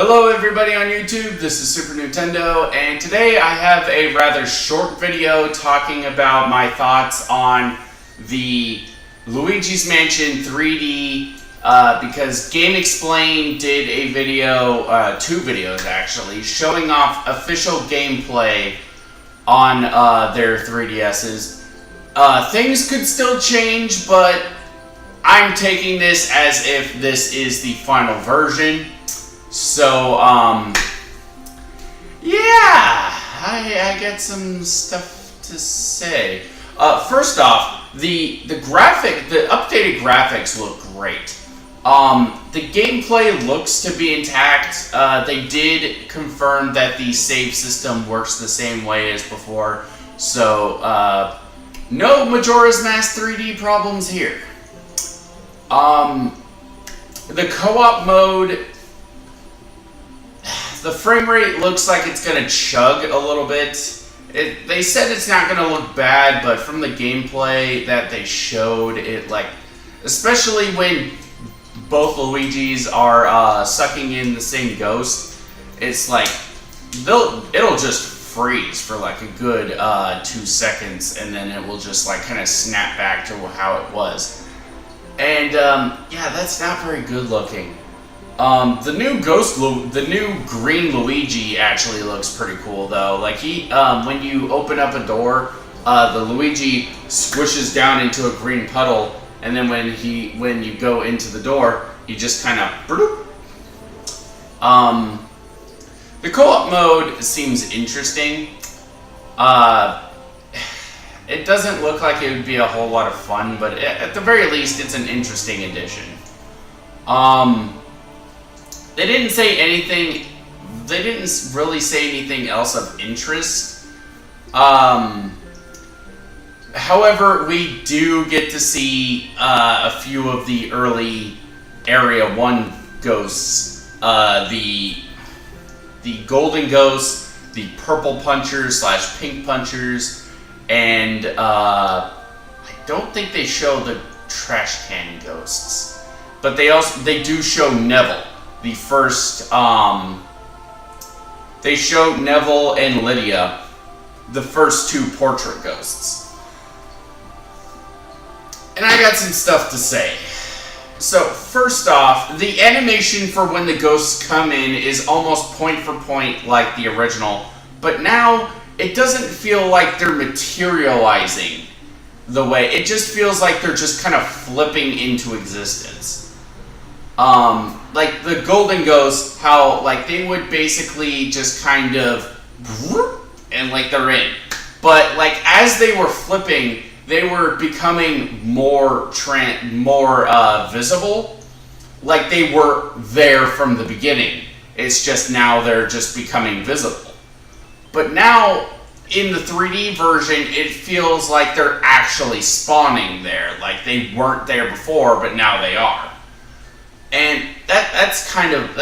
Hello everybody on YouTube, this is Super Nintendo, and today I have a rather short video talking about my thoughts on the Luigi's Mansion 3D, because GameXplain did a video, two videos actually, showing off official gameplay on their 3DSs. Things could still change, but I'm taking this as if this is the final version. So, yeah, I got some stuff to say. First off, the updated graphics look great. The gameplay looks to be intact. They did confirm that the save system works the same way as before. So, no Majora's Mask 3D problems here. The co-op mode, the frame rate looks like it's gonna chug a little bit. They said it's not gonna look bad, but from the gameplay that they showed, especially when both Luigis are sucking in the same ghost, it's like it'll just freeze for like a good 2 seconds, and then it will just like kind of snap back to how it was. And yeah, that's not very good looking. The new green Luigi actually looks pretty cool though. Like when you open up a door, the Luigi squishes down into a green puddle, and then when you go into the door, he just kind of bloop. The co-op mode seems interesting. It doesn't look like it would be a whole lot of fun, but at the very least, it's an interesting addition. They didn't say anything. They didn't really say anything else of interest. However, we do get to see a few of the early Area 1 ghosts. The golden ghosts, the purple punchers / pink punchers, and I don't think they show the trash can ghosts, but they do show Neville. The first, they show Neville and Lydia, the first two portrait ghosts. And I got some stuff to say. So, first off, the animation for when the ghosts come in is almost point for point like the original, but now it doesn't feel like they're materializing the way. It just feels like they're just kind of flipping into existence. Like the golden ghosts, how like they would basically just kind of and like they're in. But like as they were flipping, they were becoming more visible. Like they were there from the beginning. It's just now they're just becoming visible. But now in the 3D version, it feels like they're actually spawning there. Like they weren't there before, but now they are. And that's kind of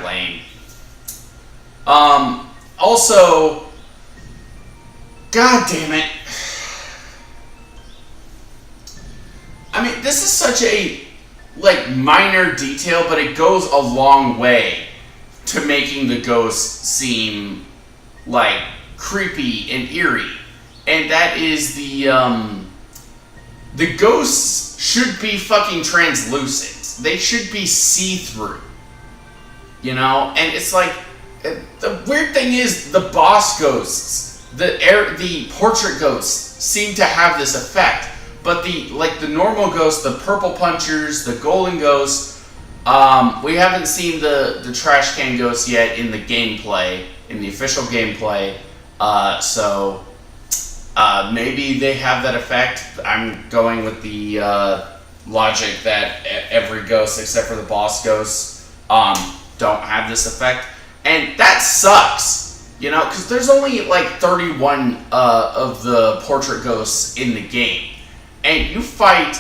lame. Also, god damn it. I mean, this is such a minor detail, but it goes a long way to making the ghosts seem like creepy and eerie. And that is the ghosts should be fucking translucent. They should be see-through, you know? And it's like, the weird thing is, the boss ghosts, the portrait ghosts seem to have this effect, but the normal ghosts, the purple punchers, the golden ghosts, we haven't seen the trash can ghosts yet in the gameplay, in the official gameplay, so maybe they have that effect. I'm going with the logic that every ghost except for the boss ghosts don't have this effect, and that sucks, you know, because there's only like 31 of the portrait ghosts in the game, and you fight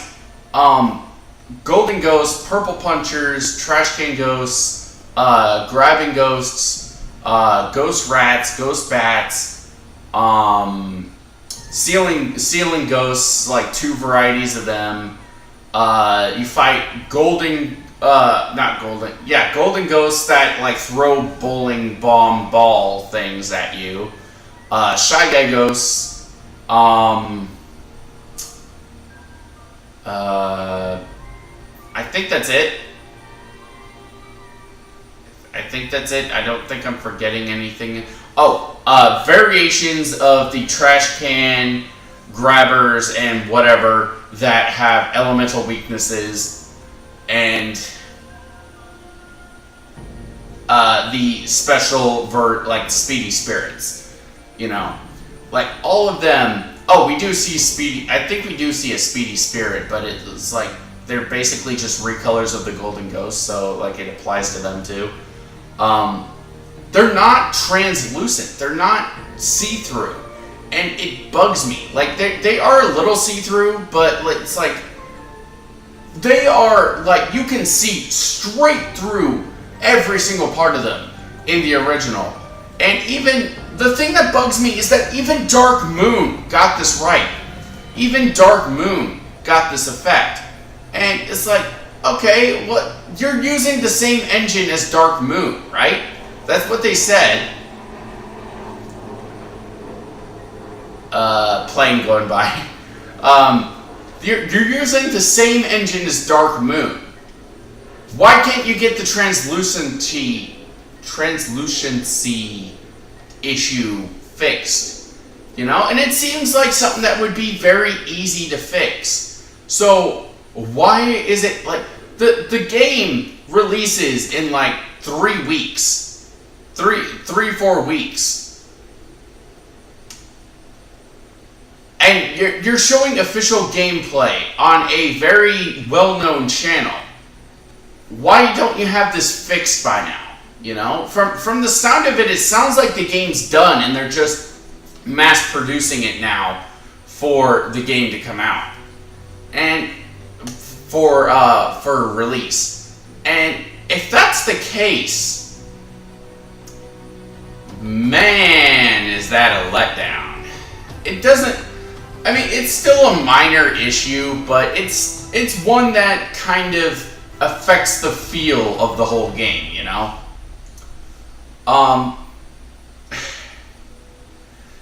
golden ghosts, purple punchers, trash can ghosts, grabbing ghosts, ghost rats, ghost bats, ceiling ghosts, like 2 varieties of them. You fight golden not golden. Yeah, golden ghosts that like throw bowling ball things at you. Shy Guy ghosts. I think that's it. I don't think I'm forgetting anything. Oh, variations of the trash can grabbers and whatever that have elemental weaknesses, and the special like speedy spirits. You know, like all of them. Oh, we do see speedy. I think we do see a speedy spirit, but it's like they're basically just recolors of the golden ghost, so like it applies to them too. They're not translucent. They're not see-through, and it bugs me. Like they are a little see-through, but it's like they are like you can see straight through every single part of them in the original. And even the thing that bugs me is that even Dark Moon got this right. Even Dark Moon got this effect, and it's like, okay, what? You're using the same engine as Dark Moon, right? That's what they said. Plane going by. You're using the same engine as Dark Moon. Why can't you get the translucency issue fixed? You know? And it seems like something that would be very easy to fix. So why is it like the game releases in like 3 weeks? 4 weeks. And you're showing official gameplay on a very well-known channel. Why don't you have this fixed by now? You know, from the sound of it, it sounds like the game's done and they're just mass producing it now for the game to come out and for release. And if that's the case, man, is that a letdown. It doesn't. I mean, it's still a minor issue, but it's one that kind of affects the feel of the whole game, you know?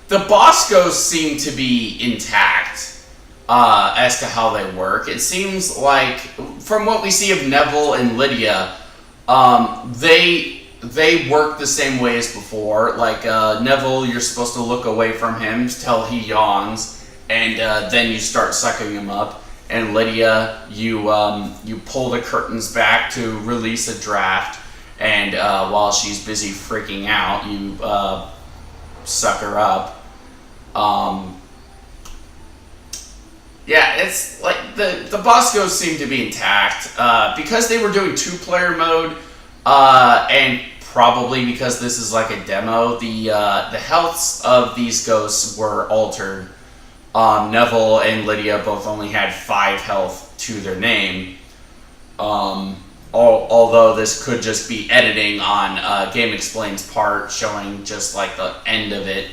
The boss ghosts seem to be intact as to how they work. It seems like, from what we see of Neville and Lydia, they work the same way as before. Like, Neville, you're supposed to look away from him till he yawns, and then you start sucking him up. And Lydia, you pull the curtains back to release a draft, and while she's busy freaking out, you suck her up. Yeah, it's like the boss ghosts seem to be intact because they were doing 2-player mode, and probably because this is like a demo. The healths of these ghosts were altered. Neville and Lydia both only had 5 health to their name. Although this could just be editing on GameXplain's part, showing just like the end of it.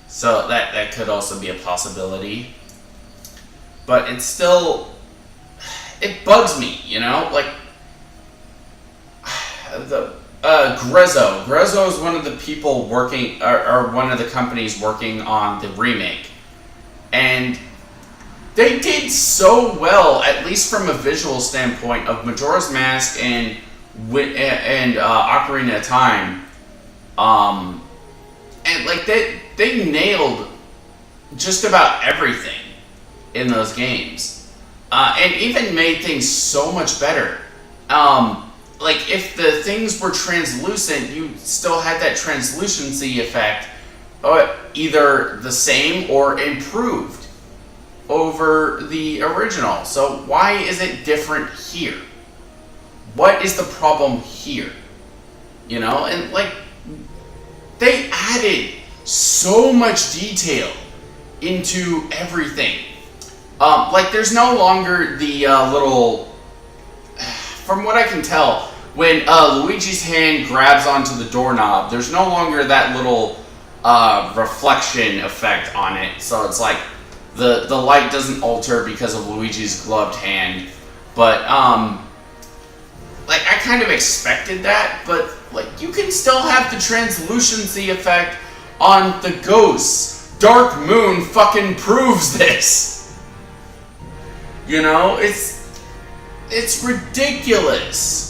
So that could also be a possibility. But it's still, it bugs me, you know? Like, Grezzo is one of the people working, or one of the companies working on the remake. And they did so well, at least from a visual standpoint, of Majora's Mask and Ocarina of Time. And like they nailed just about everything in those games, and even made things so much better. Like if the things were translucent, you still had that translucency effect, either the same or improved over the original. So why is it different here? What is the problem here? You know, and like they added so much detail into everything. Like there's no longer the little, from what I can tell, when Luigi's hand grabs onto the doorknob, there's no longer that little reflection effect on it. So it's like The light doesn't alter because of Luigi's gloved hand, but like I kind of expected that, but like you can still have the translucency effect on the ghosts. Dark Moon fucking proves this. You know, it's ridiculous.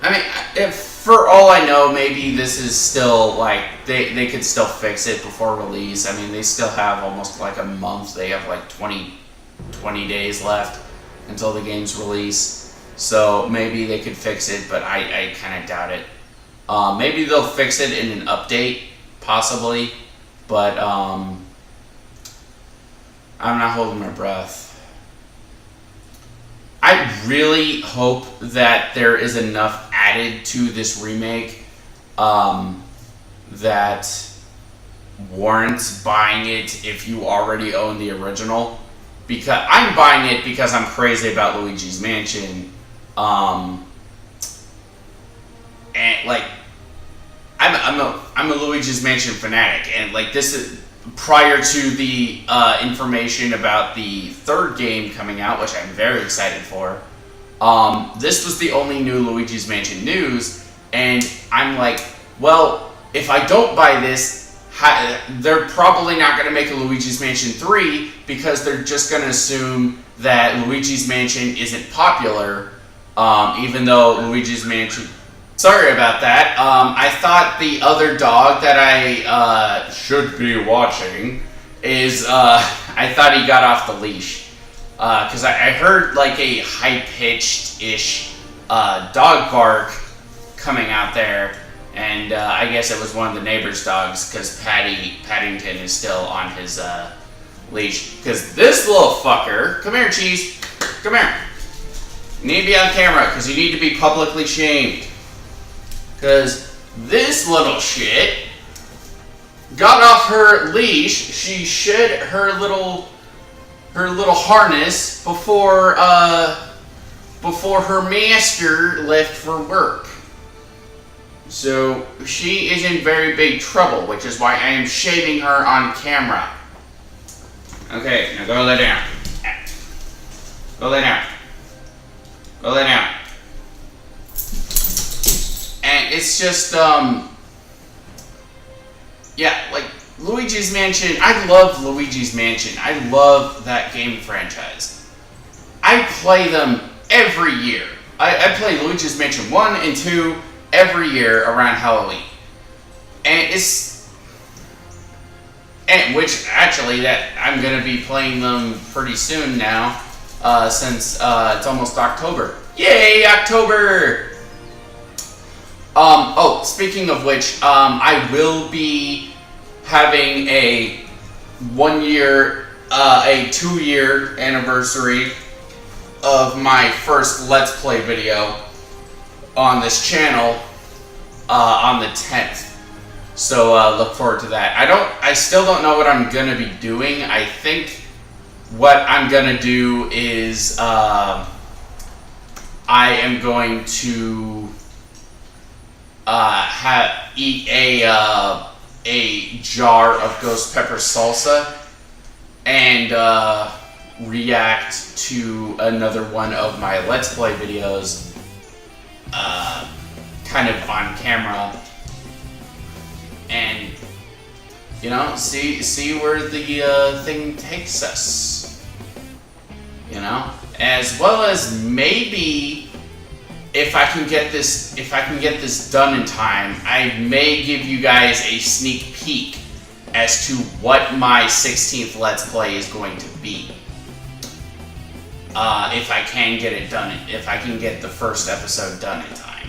I mean, if for all I know, maybe this is still like they could still fix it before release. I mean, they still have almost like a month. They have like 20 days left until the game's release. So maybe they could fix it, but I kind of doubt it. Maybe they'll fix it in an update, possibly, but I'm not holding my breath. I really hope that there is enough added to this remake that warrants buying it if you already own the original. Because I'm buying it because I'm crazy about Luigi's Mansion, and like I'm a Luigi's Mansion fanatic, and like this is prior to the information about the third game coming out, which I'm very excited for. This was the only new Luigi's Mansion news, and I'm like, well, if I don't buy this, they're probably not going to make a Luigi's Mansion 3 because they're just going to assume that Luigi's Mansion isn't popular, even though Luigi's Mansion... Sorry about that. I thought the other dog that I should be watching is... I thought he got off the leash. Because I heard like a high-pitched-ish dog bark coming out there. And I guess it was one of the neighbor's dogs, because Paddington is still on his leash. Because this little fucker... Come here, Cheese. Come here. You need to be on camera, because you need to be publicly shamed. Because this little shit got off her leash. She shed her little harness before her master left for work. So she is in very big trouble, which is why I am shaving her on camera. Okay, now go lay down. Go lay down. Go lay down. And it's just, yeah, like, Luigi's Mansion, I love Luigi's Mansion. I love that game franchise. I play them every year. I play Luigi's Mansion 1 and 2 every year around Halloween. And which, actually, that I'm going to be playing them pretty soon now, since it's almost October. Yay, October! Oh, speaking of which, I will be having a 2-year anniversary of my first Let's Play video on this channel on the 10th. So look forward to that. I still don't know what I'm gonna be doing. I think what I'm gonna do is I am going to eat a jar of ghost pepper salsa and react to another one of my Let's Play videos kind of on camera, and you know, see where the thing takes us, you know, as well as maybe if I can get this done in time, I may give you guys a sneak peek as to what my 16th Let's Play is going to be. If I can get it done, if I can get the first episode done in time.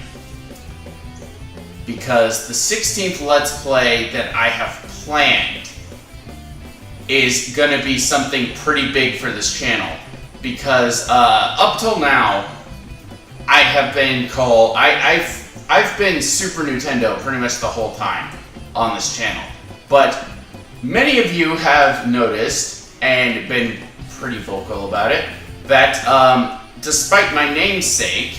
Because the 16th Let's Play that I have planned is gonna be something pretty big for this channel. Because up till now, I have been I've been Super Nintendo pretty much the whole time on this channel. But many of you have noticed, and been pretty vocal about it, that despite my namesake,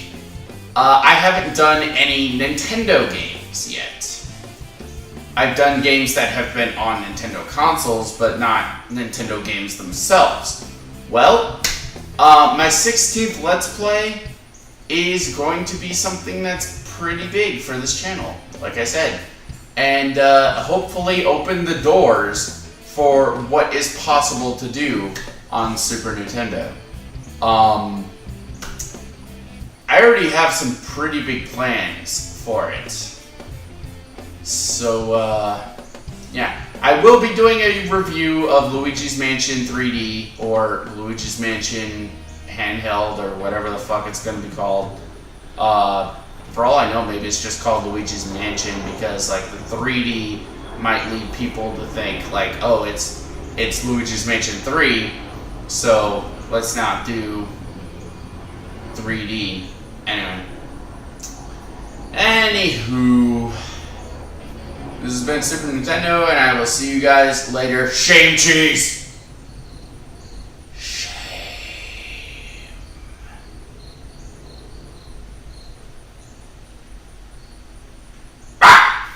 I haven't done any Nintendo games yet. I've done games that have been on Nintendo consoles, but not Nintendo games themselves. Well, my 16th Let's Play is going to be something that's pretty big for this channel, like I said. And hopefully open the doors for what is possible to do on Super Nintendo. I already have some pretty big plans for it. So, yeah. I will be doing a review of Luigi's Mansion 3D, or Luigi's Mansion Handheld, or whatever the fuck it's going to be called. For all I know, maybe it's just called Luigi's Mansion, because, like, the 3D might lead people to think, like, oh, it's Luigi's Mansion 3, so let's not do 3D. Anywho, this has been Super Nintendo, and I will see you guys later. Shame cheese! Shame. Ah!